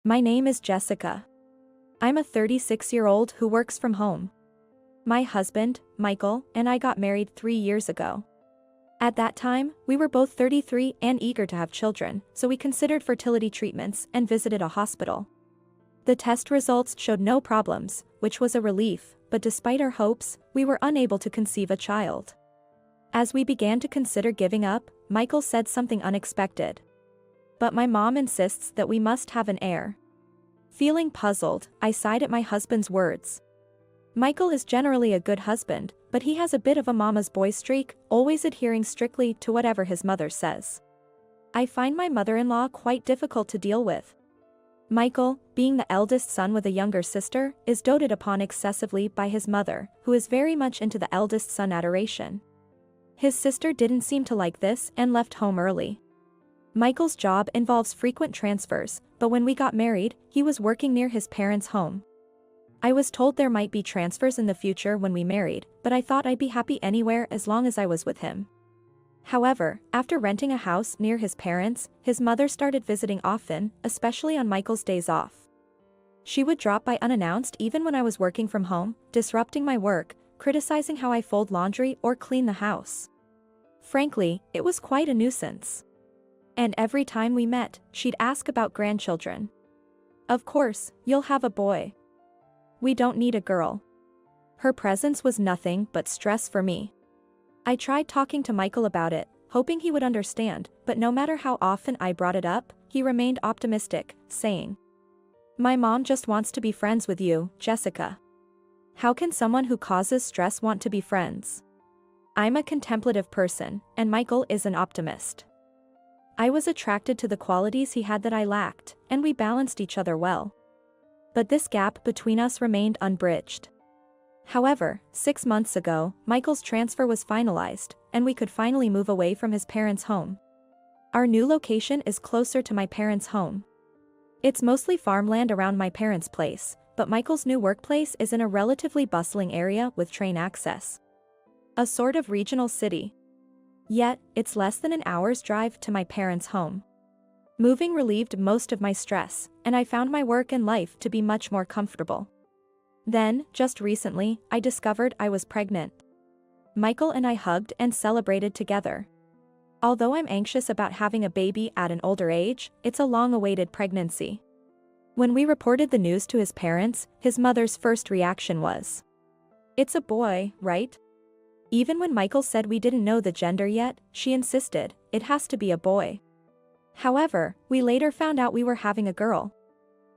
My name is Jessica. I'm a 36-year-old who works from home. My husband, Michael, and I got married 3 years ago. At that time, we were both 33 and eager to have children, so we considered fertility treatments and visited a hospital. The test results showed no problems, which was a relief, but despite our hopes, we were unable to conceive a child. As we began to consider giving up, Michael said something unexpected. But my mom insists that we must have an heir. Feeling puzzled, I sighed at my husband's words. Michael is generally a good husband, but he has a bit of a mama's boy streak, always adhering strictly to whatever his mother says. I find my mother-in-law quite difficult to deal with. Michael, being the eldest son with a younger sister, is doted upon excessively by his mother, who is very much into the eldest son adoration. His sister didn't seem to like this and left home early. Michael's job involves frequent transfers, but when we got married, he was working near his parents' home. I was told there might be transfers in the future when we married, but I thought I'd be happy anywhere as long as I was with him. However, after renting a house near his parents, his mother started visiting often, especially on Michael's days off. She would drop by unannounced even when I was working from home, disrupting my work, criticizing how I fold laundry or clean the house. Frankly, it was quite a nuisance. And every time we met, she'd ask about grandchildren. Of course, you'll have a boy. We don't need a girl. Her presence was nothing but stress for me. I tried talking to Michael about it, hoping he would understand, but no matter how often I brought it up, he remained optimistic, saying, "My mom just wants to be friends with you, Jessica. How can someone who causes stress want to be friends? I'm a contemplative person, and Michael is an optimist." I was attracted to the qualities he had that I lacked, and we balanced each other well. But this gap between us remained unbridged. However, 6 months ago, Michael's transfer was finalized, and we could finally move away from his parents' home. Our new location is closer to my parents' home. It's mostly farmland around my parents' place, but Michael's new workplace is in a relatively bustling area with train access. A sort of regional city. Yet, it's less than an hour's drive to my parents' home. Moving relieved most of my stress, and I found my work and life to be much more comfortable. Then, just recently, I discovered I was pregnant. Michael and I hugged and celebrated together. Although I'm anxious about having a baby at an older age, it's a long-awaited pregnancy. When we reported the news to his parents, his mother's first reaction was, "It's a boy, right?" Even when Michael said we didn't know the gender yet, she insisted, "It has to be a boy." However, we later found out we were having a girl.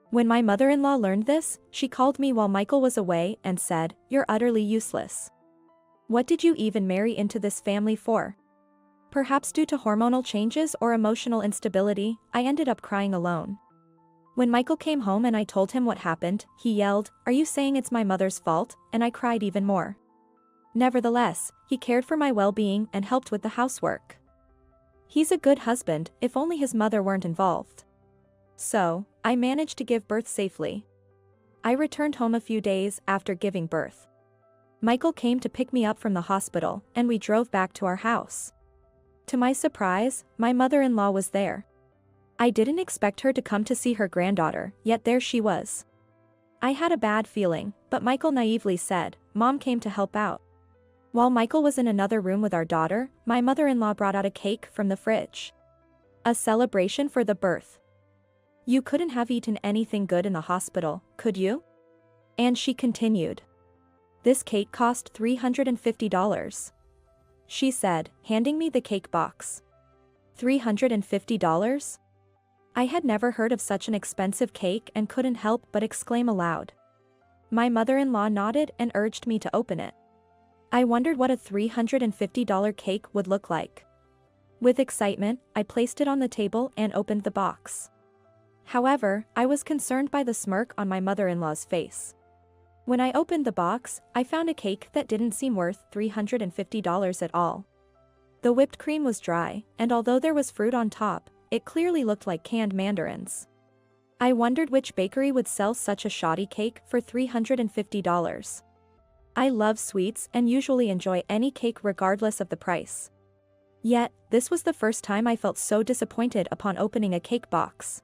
When my mother-in-law learned this, she called me while Michael was away and said, "You're utterly useless. What did you even marry into this family for?" Perhaps due to hormonal changes or emotional instability, I ended up crying alone. When Michael came home and I told him what happened, he yelled, "Are you saying it's my mother's fault?" And I cried even more. Nevertheless, he cared for my well-being and helped with the housework. He's a good husband, if only his mother weren't involved. So, I managed to give birth safely. I returned home a few days after giving birth. Michael came to pick me up from the hospital, and we drove back to our house. To my surprise, my mother-in-law was there. I didn't expect her to come to see her granddaughter, yet there she was. I had a bad feeling, but Michael naively said, "Mom came to help out." While Michael was in another room with our daughter, my mother-in-law brought out a cake from the fridge. A celebration for the birth. "You couldn't have eaten anything good in the hospital, could you?" And she continued. "This cake cost $350. She said, handing me the cake box. $350? I had never heard of such an expensive cake and couldn't help but exclaim aloud. My mother-in-law nodded and urged me to open it. I wondered what a $350 cake would look like. With excitement, I placed it on the table and opened the box. However, I was concerned by the smirk on my mother-in-law's face. When I opened the box, I found a cake that didn't seem worth $350 at all. The whipped cream was dry, and although there was fruit on top, it clearly looked like canned mandarins. I wondered which bakery would sell such a shoddy cake for $350. I love sweets and usually enjoy any cake regardless of the price. Yet, this was the first time I felt so disappointed upon opening a cake box.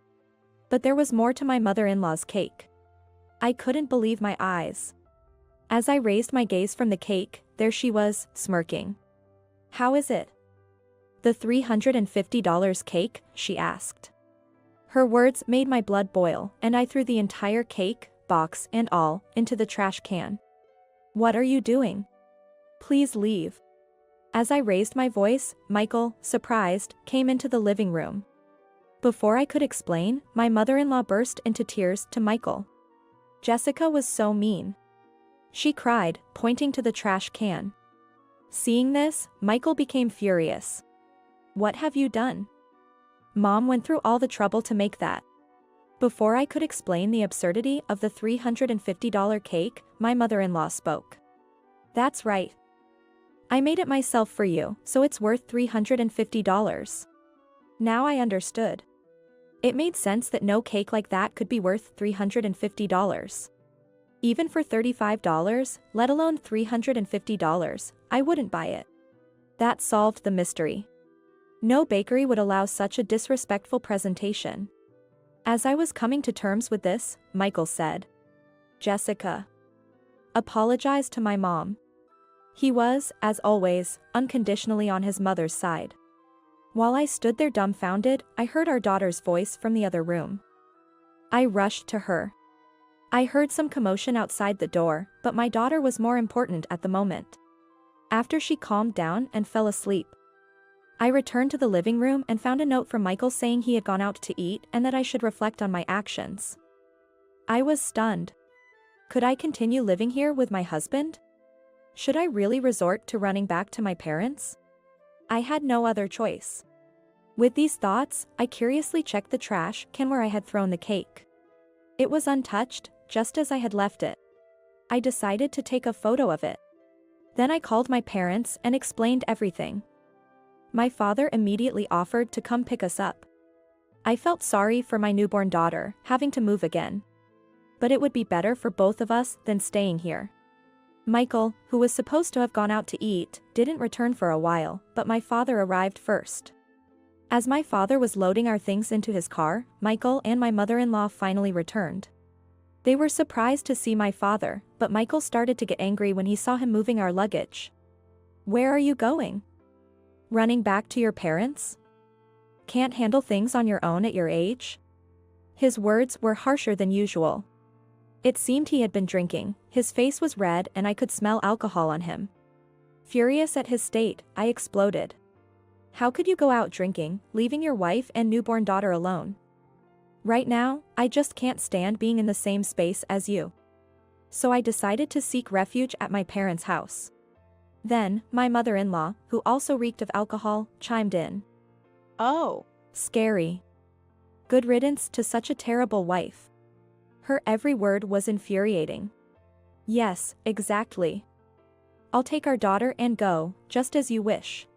But there was more to my mother-in-law's cake. I couldn't believe my eyes. As I raised my gaze from the cake, there she was, smirking. "How is it?" "The $350 cake?" she asked. Her words made my blood boil, and I threw the entire cake, box and all, into the trash can. "What are you doing? Please leave." As I raised my voice, Michael, surprised, came into the living room. Before I could explain, my mother-in-law burst into tears to Michael. "Jessica was so mean," she cried, pointing to the trash can. Seeing this, Michael became furious. "What have you done? Mom went through all the trouble to make that." Before I could explain the absurdity of the $350 cake, my mother-in-law spoke. "That's right. I made it myself for you, so it's worth $350. Now I understood. It made sense that no cake like that could be worth $350. Even for $35, let alone $350, I wouldn't buy it. That solved the mystery. No bakery would allow such a disrespectful presentation." As I was coming to terms with this, Michael said, "Jessica, apologize to my mom." He was, as always, unconditionally on his mother's side. While I stood there dumbfounded, I heard our daughter's voice from the other room. I rushed to her. I heard some commotion outside the door, but my daughter was more important at the moment. After she calmed down and fell asleep, I returned to the living room and found a note from Michael saying he had gone out to eat and that I should reflect on my actions. I was stunned. Could I continue living here with my husband? Should I really resort to running back to my parents? I had no other choice. With these thoughts, I curiously checked the trash can where I had thrown the cake. It was untouched, just as I had left it. I decided to take a photo of it. Then I called my parents and explained everything. My father immediately offered to come pick us up. I felt sorry for my newborn daughter, having to move again. But it would be better for both of us than staying here. Michael, who was supposed to have gone out to eat, didn't return for a while, but my father arrived first. As my father was loading our things into his car, Michael and my mother-in-law finally returned. They were surprised to see my father, but Michael started to get angry when he saw him moving our luggage. "Where are you going? Running back to your parents? Can't handle things on your own at your age?" His words were harsher than usual. It seemed he had been drinking, his face was red and I could smell alcohol on him. Furious at his state, I exploded. "How could you go out drinking, leaving your wife and newborn daughter alone? Right now, I just can't stand being in the same space as you." So I decided to seek refuge at my parents' house. Then, my mother-in-law, who also reeked of alcohol, chimed in. "Oh, scary. Good riddance to such a terrible wife." Her every word was infuriating. "Yes, exactly. I'll take our daughter and go, just as you wish.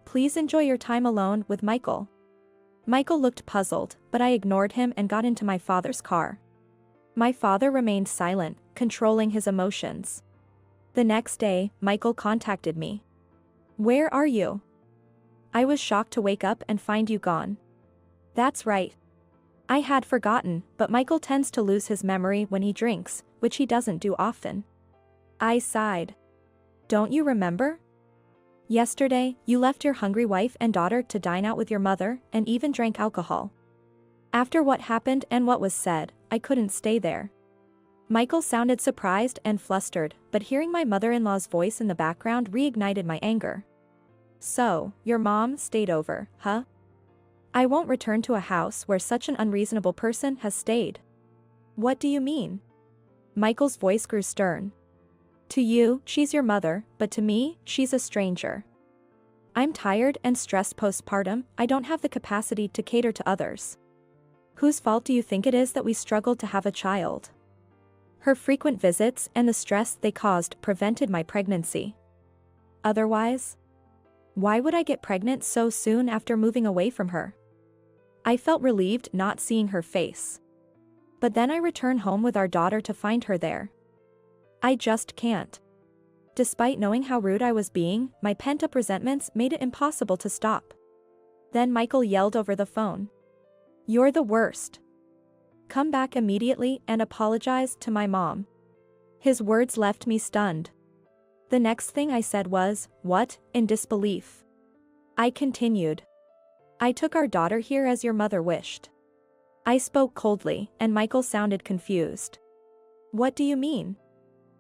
Please enjoy your time alone with Michael." Michael looked puzzled, but I ignored him and got into my father's car. My father remained silent, controlling his emotions. The next day, Michael contacted me. "Where are you? I was shocked to wake up and find you gone." "That's right. I had forgotten, but Michael tends to lose his memory when he drinks, which he doesn't do often." I sighed. "Don't you remember? Yesterday, you left your hungry wife and daughter to dine out with your mother, and even drank alcohol. After what happened and what was said, I couldn't stay there." Michael sounded surprised and flustered, but hearing my mother-in-law's voice in the background reignited my anger. "So, your mom stayed over, huh? I won't return to a house where such an unreasonable person has stayed." "What do you mean?" Michael's voice grew stern. "To you, she's your mother, but to me, she's a stranger. I'm tired and stressed postpartum, I don't have the capacity to cater to others. Whose fault do you think it is that we struggled to have a child? Her frequent visits and the stress they caused prevented my pregnancy. Otherwise, why would I get pregnant so soon after moving away from her?" I felt relieved not seeing her face. But then I returned home with our daughter to find her there. I just can't. Despite knowing how rude I was being, my pent-up resentments made it impossible to stop. Then Michael yelled over the phone. "You're the worst. Come back immediately and apologize to my mom." His words left me stunned. The next thing I said was, "What?" in disbelief. I continued. "I took our daughter here as your mother wished." I spoke coldly, and Michael sounded confused. "What do you mean?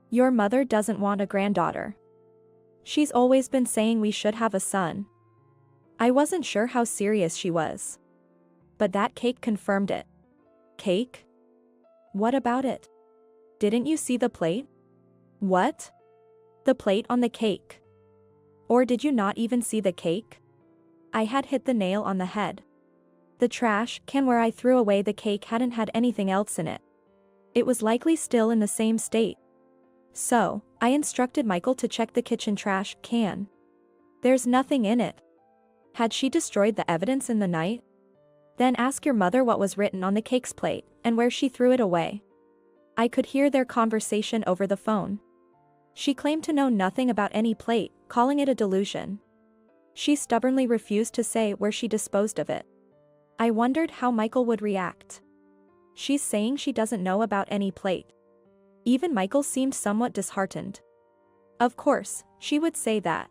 Your mother doesn't want a granddaughter. She's always been saying we should have a son." I wasn't sure how serious she was. But that cake confirmed it. Cake? What about it? Didn't you see the plate? What? The plate on the cake. Or did you not even see the cake? I had hit the nail on the head. The trash can where I threw away the cake hadn't had anything else in it. It was likely still in the same state. So, I instructed Michael to check the kitchen trash can. There's nothing in it. Had she destroyed the evidence in the night? Then ask your mother what was written on the cake's plate and where she threw it away. I could hear their conversation over the phone. She claimed to know nothing about any plate, calling it a delusion. She stubbornly refused to say where she disposed of it. I wondered how Michael would react. She's saying she doesn't know about any plate. Even Michael seemed somewhat disheartened. Of course, she would say that.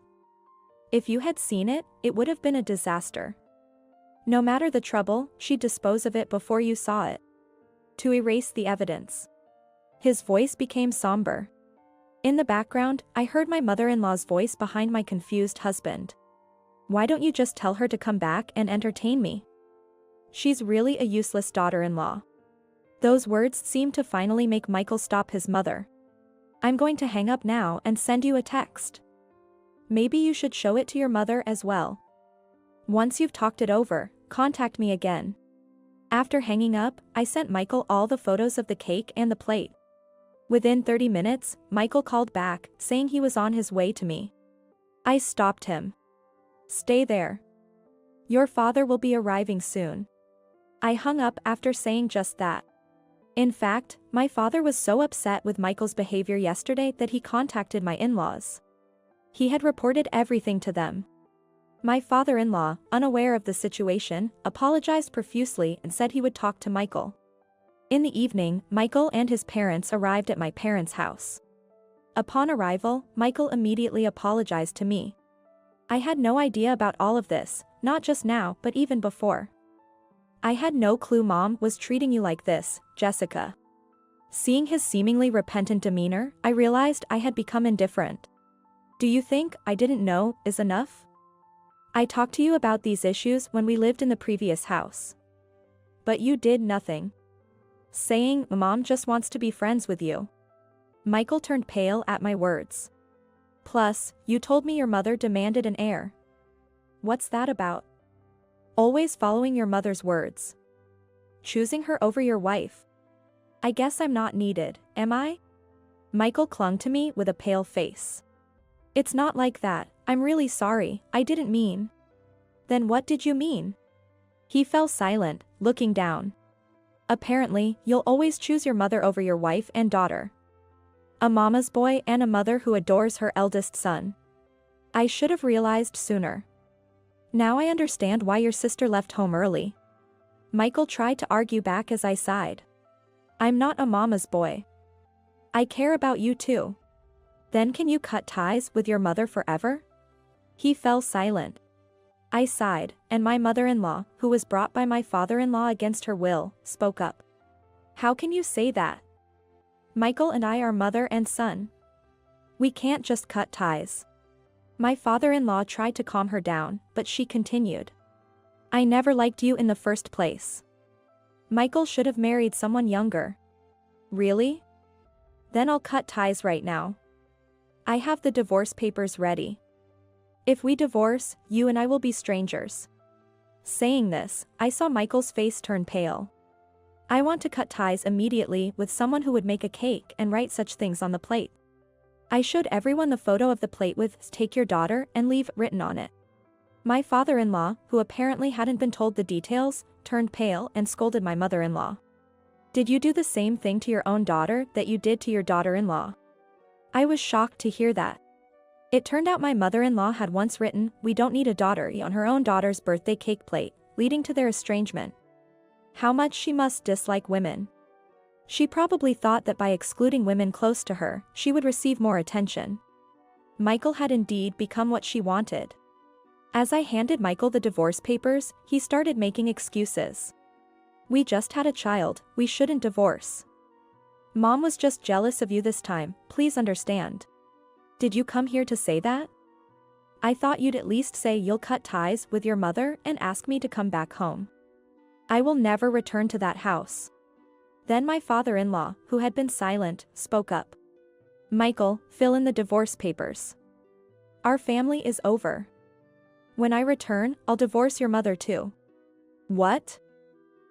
If you had seen it, it would have been a disaster. No matter the trouble, she'd dispose of it before you saw it. To erase the evidence. His voice became somber. In the background, I heard my mother-in-law's voice behind my confused husband. "Why don't you just tell her to come back and entertain me? She's really a useless daughter-in-law." Those words seemed to finally make Michael stop his mother. "I'm going to hang up now and send you a text. Maybe you should show it to your mother as well. Once you've talked it over, contact me again." After hanging up, I sent Michael all the photos of the cake and the plate. Within 30 minutes, Michael called back, saying he was on his way to me. I stopped him. "Stay there. Your father will be arriving soon." I hung up after saying just that. In fact, my father was so upset with Michael's behavior yesterday that he contacted my in-laws. He had reported everything to them. My father-in-law, unaware of the situation, apologized profusely and said he would talk to Michael. In the evening, Michael and his parents arrived at my parents' house. Upon arrival, Michael immediately apologized to me. I had no idea about all of this, not just now but even before. "I had no clue Mom was treating you like this, Jessica." Seeing his seemingly repentant demeanor, I realized I had become indifferent. "Do you think I didn't know is enough? I talked to you about these issues when we lived in the previous house. But you did nothing. Saying Mom just wants to be friends with you." Michael turned pale at my words. "Plus, you told me your mother demanded an heir. What's that about? Always following your mother's words. Choosing her over your wife. I guess I'm not needed, am I?" Michael clung to me with a pale face. "It's not like that, I'm really sorry, I didn't mean." "Then what did you mean?" He fell silent, looking down. "Apparently, you'll always choose your mother over your wife and daughter. A mama's boy and a mother who adores her eldest son. I should have realized sooner. Now I understand why your sister left home early." Michael tried to argue back as I sighed. "I'm not a mama's boy. I care about you too. Then can you cut ties with your mother forever?" He fell silent. I sighed, and my mother-in-law, who was brought by my father-in-law against her will, spoke up. "How can you say that? Michael and I are mother and son. We can't just cut ties." My father-in-law tried to calm her down, but she continued. "I never liked you in the first place. Michael should have married someone younger." "Really? Then I'll cut ties right now. I have the divorce papers ready. If we divorce, you and I will be strangers." Saying this, I saw Michael's face turn pale. "I want to cut ties immediately with someone who would make a cake and write such things on the plate. I showed everyone the photo of the plate with 'Take your daughter' and 'Leave' written on it." My father-in-law, who apparently hadn't been told the details, turned pale and scolded my mother-in-law. "Did you do the same thing to your own daughter that you did to your daughter-in-law?" I was shocked to hear that. It turned out my mother-in-law had once written, "We don't need a daughter" on her own daughter's birthday cake plate, leading to their estrangement. How much she must dislike women. She probably thought that by excluding women close to her, she would receive more attention. Michael had indeed become what she wanted. As I handed Michael the divorce papers, he started making excuses. We just had a child, we shouldn't divorce. Mom was just jealous of you this time, please understand. Did you come here to say that? I thought you'd at least say you'll cut ties with your mother and ask me to come back home. I will never return to that house. Then my father-in-law, who had been silent, spoke up. Michael, fill in the divorce papers. Our family is over. When I return, I'll divorce your mother too. What?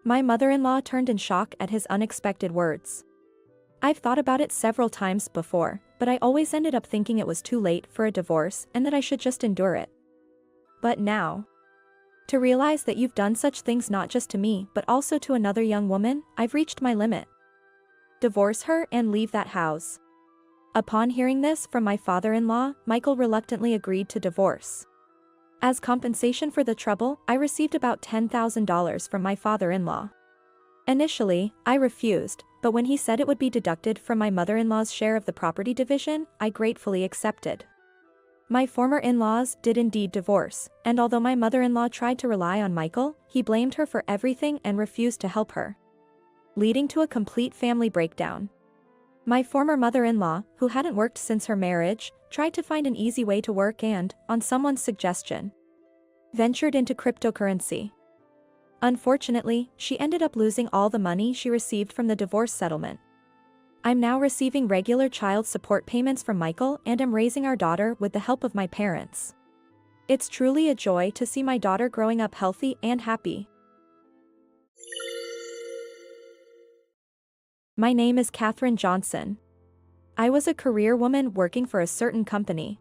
My mother-in-law turned in shock at his unexpected words. I've thought about it several times before, but I always ended up thinking it was too late for a divorce and that I should just endure it. But now, to realize that you've done such things not just to me but also to another young woman, I've reached my limit. Divorce her and leave that house. Upon hearing this from my father-in-law, Michael reluctantly agreed to divorce. As compensation for the trouble, I received about $10,000 from my father-in-law. Initially, I refused, but when he said it would be deducted from my mother-in-law's share of the property division, I gratefully accepted. My former in-laws did indeed divorce, and although my mother-in-law tried to rely on Michael, he blamed her for everything and refused to help her, leading to a complete family breakdown. My former mother-in-law, who hadn't worked since her marriage, tried to find an easy way to work and, on someone's suggestion, ventured into cryptocurrency. Unfortunately, she ended up losing all the money she received from the divorce settlement. I'm now receiving regular child support payments from Michael and am raising our daughter with the help of my parents. It's truly a joy to see my daughter growing up healthy and happy. My name is Katherine Johnson. I was a career woman working for a certain company.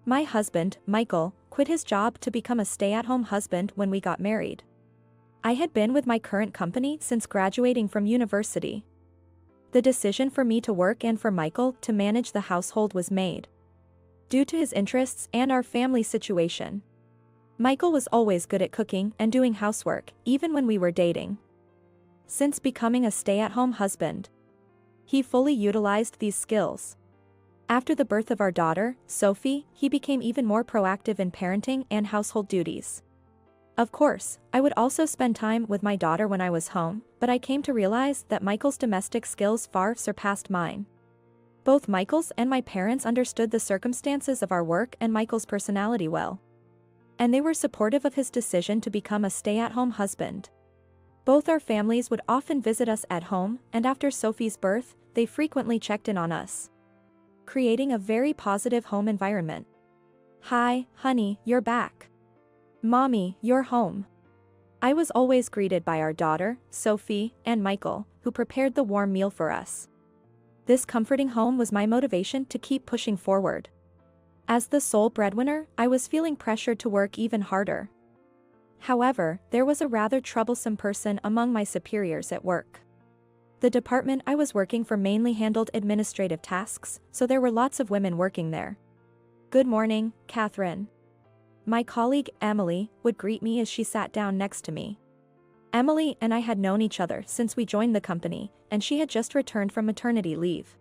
My husband, Michael, quit his job to become a stay-at-home husband when we got married. I had been with my current company since graduating from university. The decision for me to work and for Michael to manage the household was made due to his interests and our family situation. Michael was always good at cooking and doing housework, even when we were dating. Since becoming a stay-at-home husband, he fully utilized these skills. After the birth of our daughter, Sophie, he became even more proactive in parenting and household duties. Of course, I would also spend time with my daughter when I was home, but I came to realize that Michael's domestic skills far surpassed mine. Both Michael's and my parents understood the circumstances of our work and Michael's personality well, and they were supportive of his decision to become a stay-at-home husband. Both our families would often visit us at home, and after Sophie's birth, they frequently checked in on us, creating a very positive home environment. Hi, honey, you're back. Mommy, you're home. I was always greeted by our daughter, Sophie, and Michael, who prepared the warm meal for us. This comforting home was my motivation to keep pushing forward. As the sole breadwinner, I was feeling pressured to work even harder. However, there was a rather troublesome person among my superiors at work. The department I was working for mainly handled administrative tasks, so there were lots of women working there. Good morning, Catherine. My colleague, Emily, would greet me as she sat down next to me. Emily and I had known each other since we joined the company, and she had just returned from maternity leave.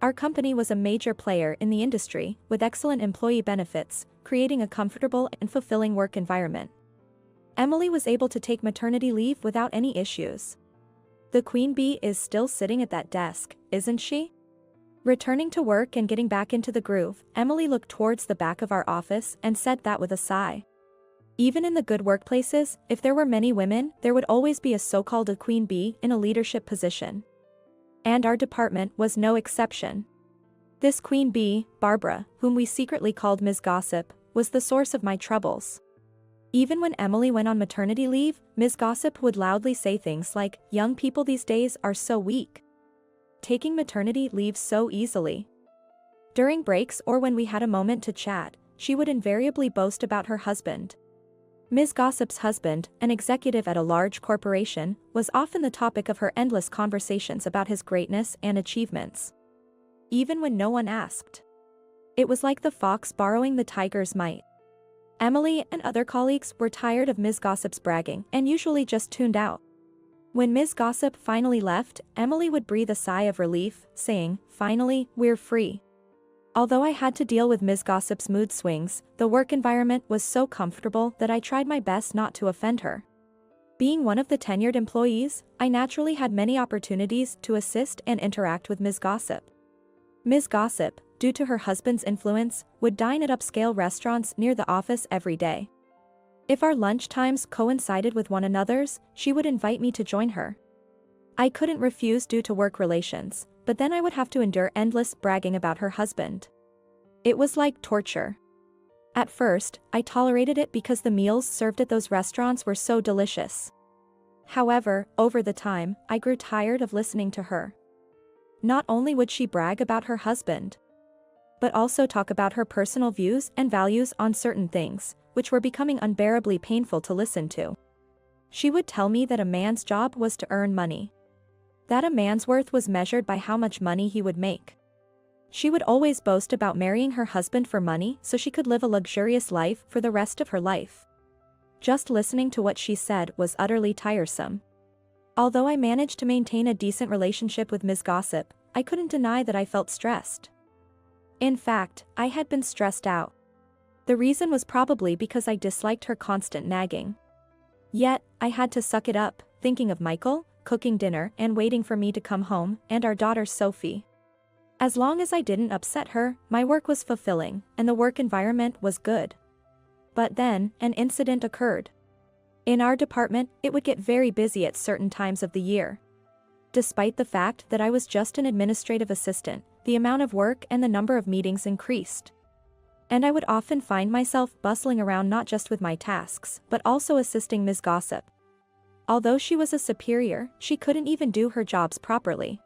Our company was a major player in the industry, with excellent employee benefits, creating a comfortable and fulfilling work environment. Emily was able to take maternity leave without any issues. The queen bee is still sitting at that desk, isn't she? Returning to work and getting back into the groove, Emily looked towards the back of our office and said that with a sigh. Even in the good workplaces, if there were many women, there would always be a so-called a queen bee in a leadership position. And our department was no exception. This queen bee, Barbara, whom we secretly called Ms. Gossip, was the source of my troubles. Even when Emily went on maternity leave, Ms. Gossip would loudly say things like, "Young people these days are so weak, taking maternity leave so easily." During breaks or when we had a moment to chat, she would invariably boast about her husband. Ms. Gossip's husband, an executive at a large corporation, was often the topic of her endless conversations about his greatness and achievements, even when no one asked. It was like the fox borrowing the tiger's might. Emily and other colleagues were tired of Ms. Gossip's bragging and usually just tuned out. When Ms. Gossip finally left, Emily would breathe a sigh of relief, saying, "Finally, we're free." Although I had to deal with Ms. Gossip's mood swings, the work environment was so comfortable that I tried my best not to offend her. Being one of the tenured employees, I naturally had many opportunities to assist and interact with Ms. Gossip. Ms. Gossip, due to her husband's influence, would dine at upscale restaurants near the office every day. If our lunch times coincided with one another's, she would invite me to join her. I couldn't refuse due to work relations, but then I would have to endure endless bragging about her husband. It was like torture. At first, I tolerated it because the meals served at those restaurants were so delicious. However, over the time, I grew tired of listening to her. Not only would she brag about her husband, but also talk about her personal views and values on certain things, which were becoming unbearably painful to listen to. She would tell me that a man's job was to earn money. That a man's worth was measured by how much money he would make. She would always boast about marrying her husband for money so she could live a luxurious life for the rest of her life. Just listening to what she said was utterly tiresome. Although I managed to maintain a decent relationship with Ms. Gossip, I couldn't deny that I felt stressed. In fact, I had been stressed out. The reason was probably because I disliked her constant nagging. Yet, I had to suck it up, thinking of Michael, cooking dinner and waiting for me to come home, and our daughter Sophie. As long as I didn't upset her, my work was fulfilling, and the work environment was good. But then, an incident occurred. In our department, it would get very busy at certain times of the year. Despite the fact that I was just an administrative assistant, the amount of work and the number of meetings increased. And I would often find myself bustling around not just with my tasks, but also assisting Ms. Gossip. Although she was a superior, she couldn't even do her jobs properly.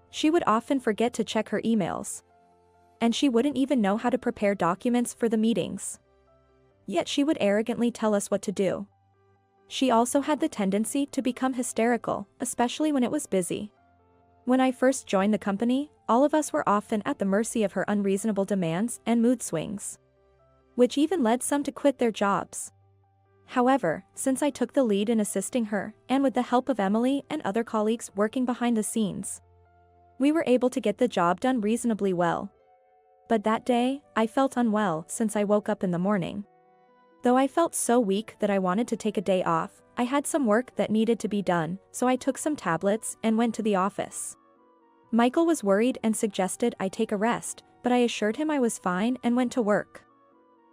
She would often forget to check her emails. And she wouldn't even know how to prepare documents for the meetings. Yet she would arrogantly tell us what to do. She also had the tendency to become hysterical, especially when it was busy. When I first joined the company, all of us were often at the mercy of her unreasonable demands and mood swings, which even led some to quit their jobs. However, since I took the lead in assisting her, and with the help of Emily and other colleagues working behind the scenes, we were able to get the job done reasonably well. But that day, I felt unwell since I woke up in the morning. Though I felt so weak that I wanted to take a day off, I had some work that needed to be done, so I took some tablets and went to the office. Michael was worried and suggested I take a rest, but I assured him I was fine and went to work.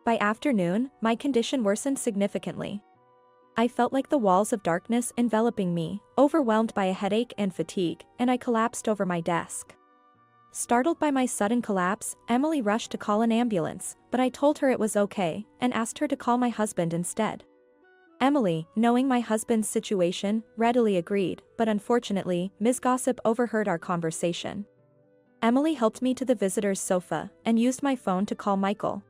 By afternoon, my condition worsened significantly. I felt like the walls of darkness enveloping me, overwhelmed by a headache and fatigue, and I collapsed over my desk. Startled by my sudden collapse, Emily rushed to call an ambulance, but I told her it was okay, and asked her to call my husband instead. Emily, knowing my husband's situation, readily agreed, but unfortunately, Ms. Gossip overheard our conversation. Emily helped me to the visitor's sofa, and used my phone to call Michael.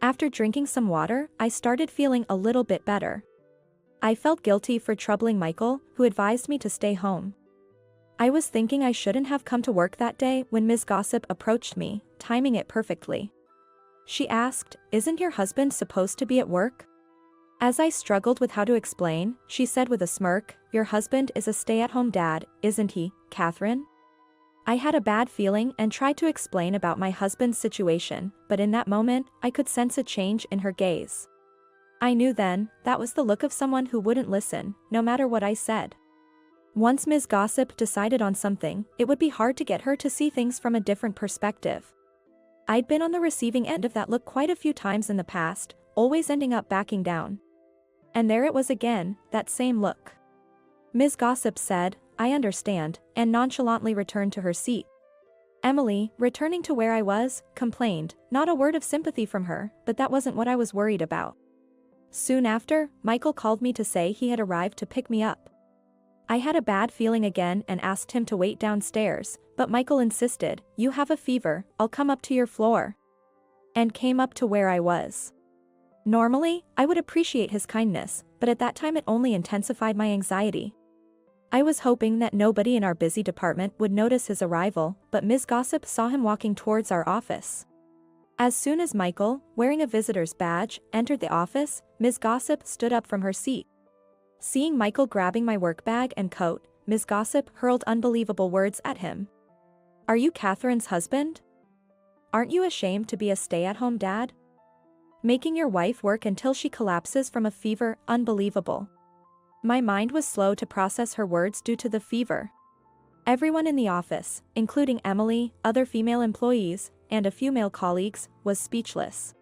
After drinking some water, I started feeling a little bit better. I felt guilty for troubling Michael, who advised me to stay home. I was thinking I shouldn't have come to work that day when Ms. Gossip approached me, timing it perfectly. She asked, "Isn't your husband supposed to be at work?" As I struggled with how to explain, she said with a smirk, "Your husband is a stay-at-home dad, isn't he, Catherine?" I had a bad feeling and tried to explain about my husband's situation, but in that moment, I could sense a change in her gaze. I knew then, that was the look of someone who wouldn't listen, no matter what I said. Once Ms. Gossip decided on something, it would be hard to get her to see things from a different perspective. I'd been on the receiving end of that look quite a few times in the past, always ending up backing down. And there it was again, that same look. Ms. Gossip said, "I understand," and nonchalantly returned to her seat. Emily, returning to where I was, complained, not a word of sympathy from her, but that wasn't what I was worried about. Soon after, Michael called me to say he had arrived to pick me up. I had a bad feeling again and asked him to wait downstairs, but Michael insisted, "You have a fever, I'll come up to your floor," and came up to where I was. Normally, I would appreciate his kindness, but at that time it only intensified my anxiety. I was hoping that nobody in our busy department would notice his arrival, but Ms. Gossip saw him walking towards our office. As soon as Michael, wearing a visitor's badge, entered the office, Ms. Gossip stood up from her seat. Seeing Michael grabbing my work bag and coat, Ms. Gossip hurled unbelievable words at him. "Are you Catherine's husband? Aren't you ashamed to be a stay-at-home dad? Making your wife work until she collapses from a fever, unbelievable." My mind was slow to process her words due to the fever. Everyone in the office, including Emily, other female employees, and a few male colleagues, was speechless.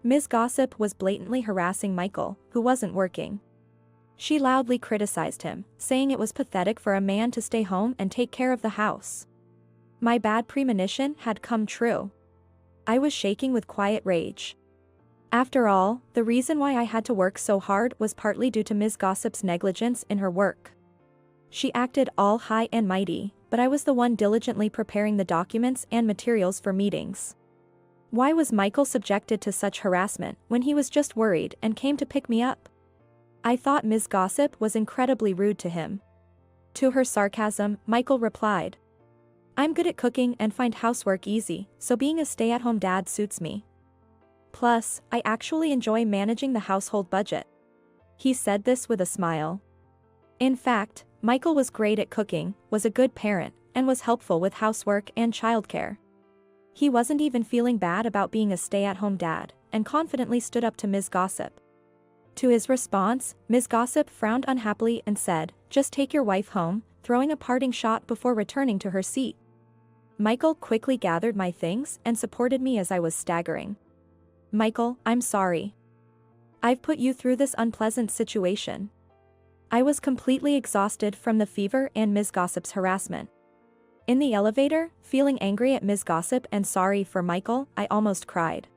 Ms. Gossip was blatantly harassing Michael, who wasn't working. She loudly criticized him, saying it was pathetic for a man to stay home and take care of the house. My bad premonition had come true. I was shaking with quiet rage. After all, the reason why I had to work so hard was partly due to Ms. Gossip's negligence in her work. She acted all high and mighty, but I was the one diligently preparing the documents and materials for meetings. Why was Michael subjected to such harassment when he was just worried and came to pick me up? I thought Ms. Gossip was incredibly rude to him. To her sarcasm, Michael replied, "I'm good at cooking and find housework easy, so being a stay-at-home dad suits me. Plus, I actually enjoy managing the household budget." He said this with a smile. In fact, Michael was great at cooking, was a good parent, and was helpful with housework and childcare. He wasn't even feeling bad about being a stay-at-home dad, and confidently stood up to Ms. Gossip. To his response, Ms. Gossip frowned unhappily and said, "Just take your wife home," throwing a parting shot before returning to her seat. Michael quickly gathered my things and supported me as I was staggering. "Michael, I'm sorry. I've put you through this unpleasant situation." I was completely exhausted from the fever and Ms. Gossip's harassment. In the elevator, feeling angry at Ms. Gossip and sorry for Michael, I almost cried.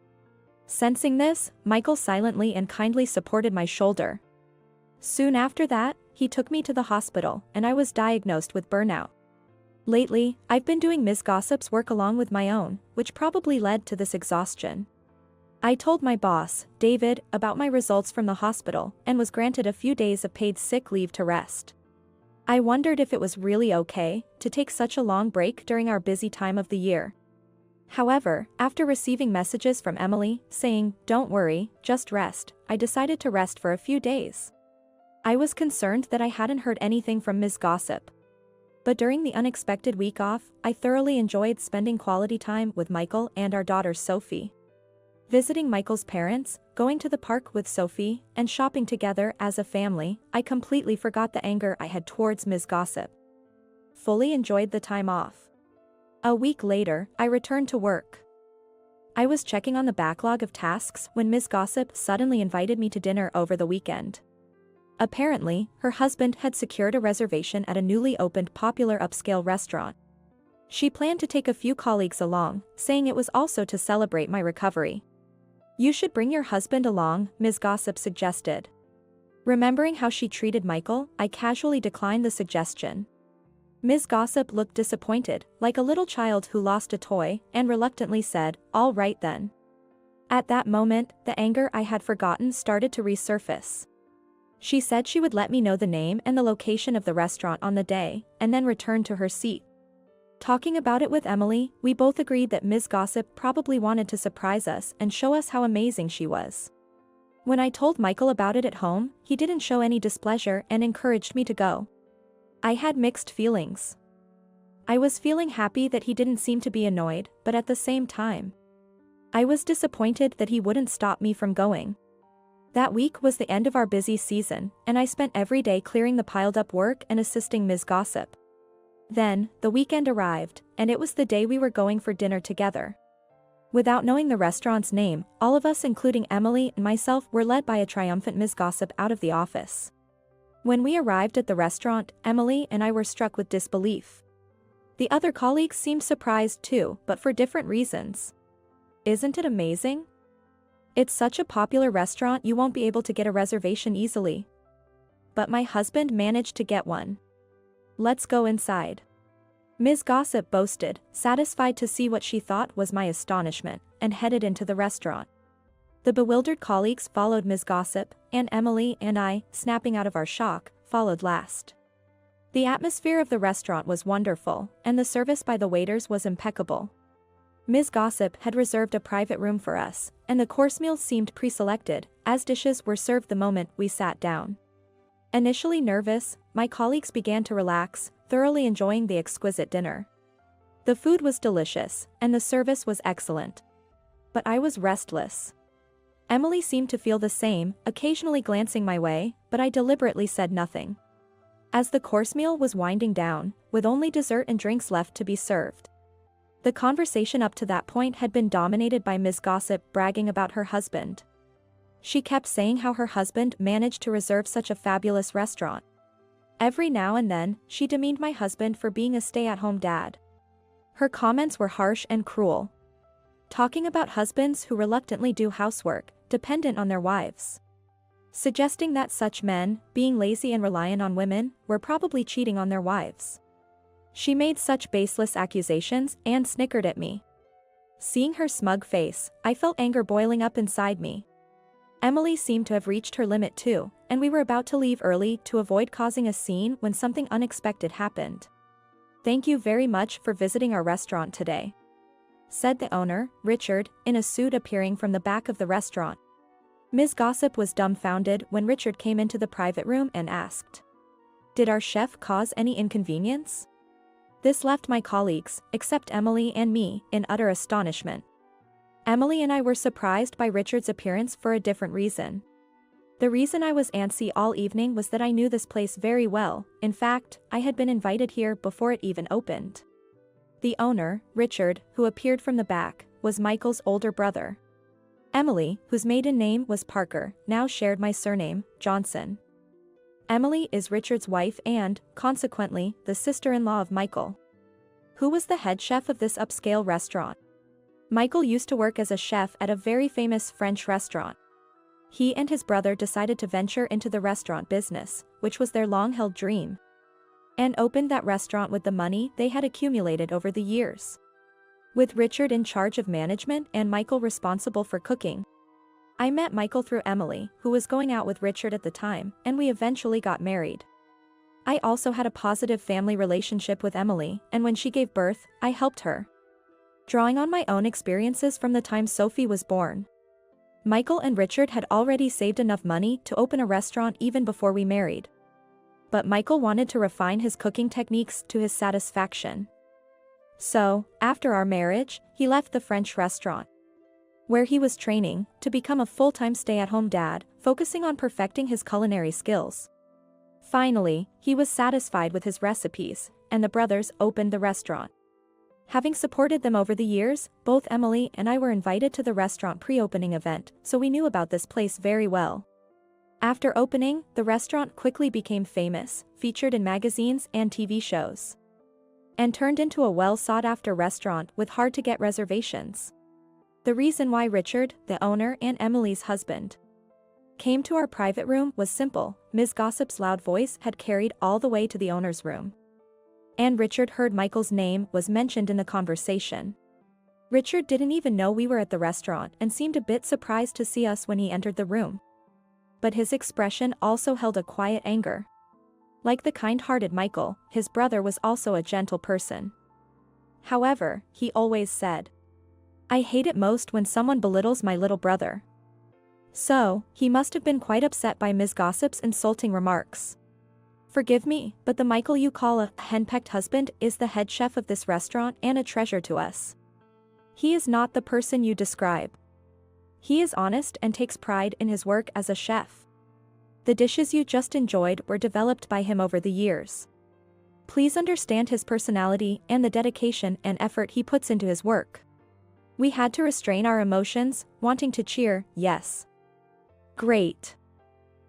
Sensing this, Michael silently and kindly supported my shoulder. Soon after that, he took me to the hospital, and I was diagnosed with burnout. Lately, I've been doing Ms. Gossip's work along with my own, which probably led to this exhaustion. I told my boss, David, about my results from the hospital and was granted a few days of paid sick leave to rest. I wondered if it was really okay to take such a long break during our busy time of the year. However, after receiving messages from Emily saying, "Don't worry, just rest," I decided to rest for a few days. I was concerned that I hadn't heard anything from Ms. Gossip. But during the unexpected week off, I thoroughly enjoyed spending quality time with Michael and our daughter Sophie. Visiting Michael's parents, going to the park with Sophie, and shopping together as a family, I completely forgot the anger I had towards Ms. Gossip. Fully enjoyed the time off. A week later, I returned to work. I was checking on the backlog of tasks when Ms. Gossip suddenly invited me to dinner over the weekend. Apparently, her husband had secured a reservation at a newly opened popular upscale restaurant. She planned to take a few colleagues along, saying it was also to celebrate my recovery. "You should bring your husband along," Ms. Gossip suggested. Remembering how she treated Michael, I casually declined the suggestion. Ms. Gossip looked disappointed, like a little child who lost a toy, and reluctantly said, "All right then." At that moment, the anger I had forgotten started to resurface. She said she would let me know the name and the location of the restaurant on the day, and then return to her seat. Talking about it with Emily, we both agreed that Ms. Gossip probably wanted to surprise us and show us how amazing she was. When I told Michael about it at home, he didn't show any displeasure and encouraged me to go. I had mixed feelings. I was feeling happy that he didn't seem to be annoyed, but at the same time, I was disappointed that he wouldn't stop me from going. That week was the end of our busy season, and I spent every day clearing the piled-up work and assisting Ms. Gossip. Then, the weekend arrived, and it was the day we were going for dinner together. Without knowing the restaurant's name, all of us including Emily and myself were led by a triumphant Ms. Gossip out of the office. When we arrived at the restaurant, Emily and I were struck with disbelief. The other colleagues seemed surprised too, but for different reasons. Isn't it amazing? It's such a popular restaurant you won't be able to get a reservation easily. But my husband managed to get one. "Let's go inside," Ms. Gossip boasted, satisfied to see what she thought was my astonishment, and headed into the restaurant. The bewildered colleagues followed Ms. Gossip, and Emily and I, snapping out of our shock, followed last. The atmosphere of the restaurant was wonderful, and the service by the waiters was impeccable. Ms. Gossip had reserved a private room for us, and the course meals seemed pre-selected, as dishes were served the moment we sat down. Initially nervous, my colleagues began to relax, thoroughly enjoying the exquisite dinner. The food was delicious, and the service was excellent. But I was restless. Emily seemed to feel the same, occasionally glancing my way, but I deliberately said nothing. As the course meal was winding down, with only dessert and drinks left to be served. The conversation up to that point had been dominated by Ms. Gossip bragging about her husband. She kept saying how her husband managed to reserve such a fabulous restaurant. Every now and then, she demeaned my husband for being a stay-at-home dad. Her comments were harsh and cruel. Talking about husbands who reluctantly do housework, dependent on their wives. Suggesting that such men, being lazy and reliant on women, were probably cheating on their wives. She made such baseless accusations and snickered at me. Seeing her smug face, I felt anger boiling up inside me. Emily seemed to have reached her limit too, and we were about to leave early to avoid causing a scene when something unexpected happened. "Thank you very much for visiting our restaurant today," said the owner, Richard, in a suit appearing from the back of the restaurant. Ms. Gossip was dumbfounded when Richard came into the private room and asked, "Did our chef cause any inconvenience?" This left my colleagues, except Emily and me, in utter astonishment. Emily and I were surprised by Richard's appearance for a different reason. The reason I was antsy all evening was that I knew this place very well. In fact, I had been invited here before it even opened. The owner, Richard, who appeared from the back, was Michael's older brother. Emily, whose maiden name was Parker, now shared my surname, Johnson. Emily is Richard's wife and, consequently, the sister-in-law of Michael, who was the head chef of this upscale restaurant. Michael used to work as a chef at a very famous French restaurant. He and his brother decided to venture into the restaurant business, which was their long-held dream, and opened that restaurant with the money they had accumulated over the years. With Richard in charge of management and Michael responsible for cooking. I met Michael through Emily, who was going out with Richard at the time, and we eventually got married. I also had a positive family relationship with Emily, and when she gave birth, I helped her. Drawing on my own experiences from the time Sophie was born. Michael and Richard had already saved enough money to open a restaurant even before we married. But Michael wanted to refine his cooking techniques to his satisfaction. So, after our marriage, he left the French restaurant, where he was training, to become a full-time stay-at-home dad, focusing on perfecting his culinary skills. Finally, he was satisfied with his recipes, and the brothers opened the restaurant. Having supported them over the years, both Emily and I were invited to the restaurant pre-opening event, so we knew about this place very well. After opening, the restaurant quickly became famous, featured in magazines and TV shows, and turned into a well-sought-after restaurant with hard-to-get reservations. The reason why Richard, the owner and Emily's husband, came to our private room was simple. Ms. Gossip's loud voice had carried all the way to the owner's room. And Richard heard Michael's name was mentioned in the conversation. Richard didn't even know we were at the restaurant and seemed a bit surprised to see us when he entered the room. But his expression also held a quiet anger. Like the kind-hearted Michael, his brother was also a gentle person. However, he always said, "I hate it most when someone belittles my little brother." So, he must have been quite upset by Ms. Gossip's insulting remarks. "Forgive me, but the Michael you call a henpecked husband is the head chef of this restaurant and a treasure to us. He is not the person you describe. He is honest and takes pride in his work as a chef. The dishes you just enjoyed were developed by him over the years. Please understand his personality and the dedication and effort he puts into his work." We had to restrain our emotions, wanting to cheer, yes. Great.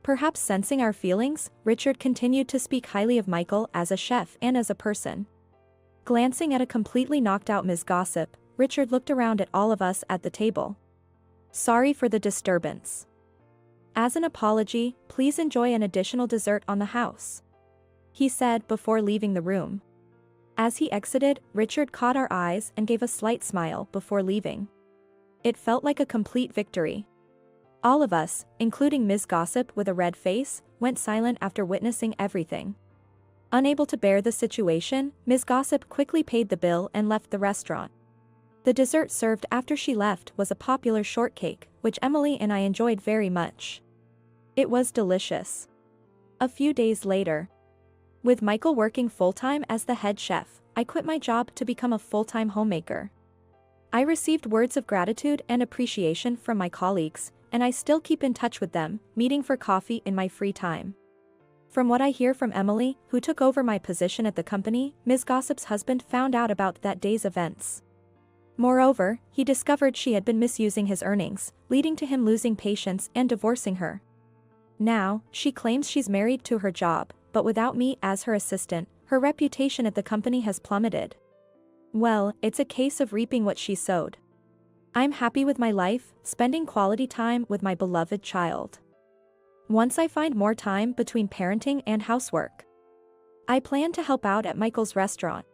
Perhaps sensing our feelings, Richard continued to speak highly of Michael as a chef and as a person. Glancing at a completely knocked-out Ms. Gossip, Richard looked around at all of us at the table. "Sorry for the disturbance. As an apology, please enjoy an additional dessert on the house," he said before leaving the room. As he exited, Richard caught our eyes and gave a slight smile before leaving. It felt like a complete victory. All of us, including Ms. Gossip with a red face, went silent after witnessing everything. Unable to bear the situation, Ms. Gossip quickly paid the bill and left the restaurant. The dessert served after she left was a popular shortcake, which Emily and I enjoyed very much. It was delicious. A few days later, with Michael working full-time as the head chef, I quit my job to become a full-time homemaker. I received words of gratitude and appreciation from my colleagues, and I still keep in touch with them, meeting for coffee in my free time. From what I hear from Emily, who took over my position at the company, Ms. Gossip's husband found out about that day's events. Moreover, he discovered she had been misusing his earnings, leading to him losing patience and divorcing her. Now, she claims she's married to her job, but without me as her assistant, her reputation at the company has plummeted. Well, it's a case of reaping what she sowed. I'm happy with my life, spending quality time with my beloved child. Once I find more time between parenting and housework, I plan to help out at Michael's restaurant,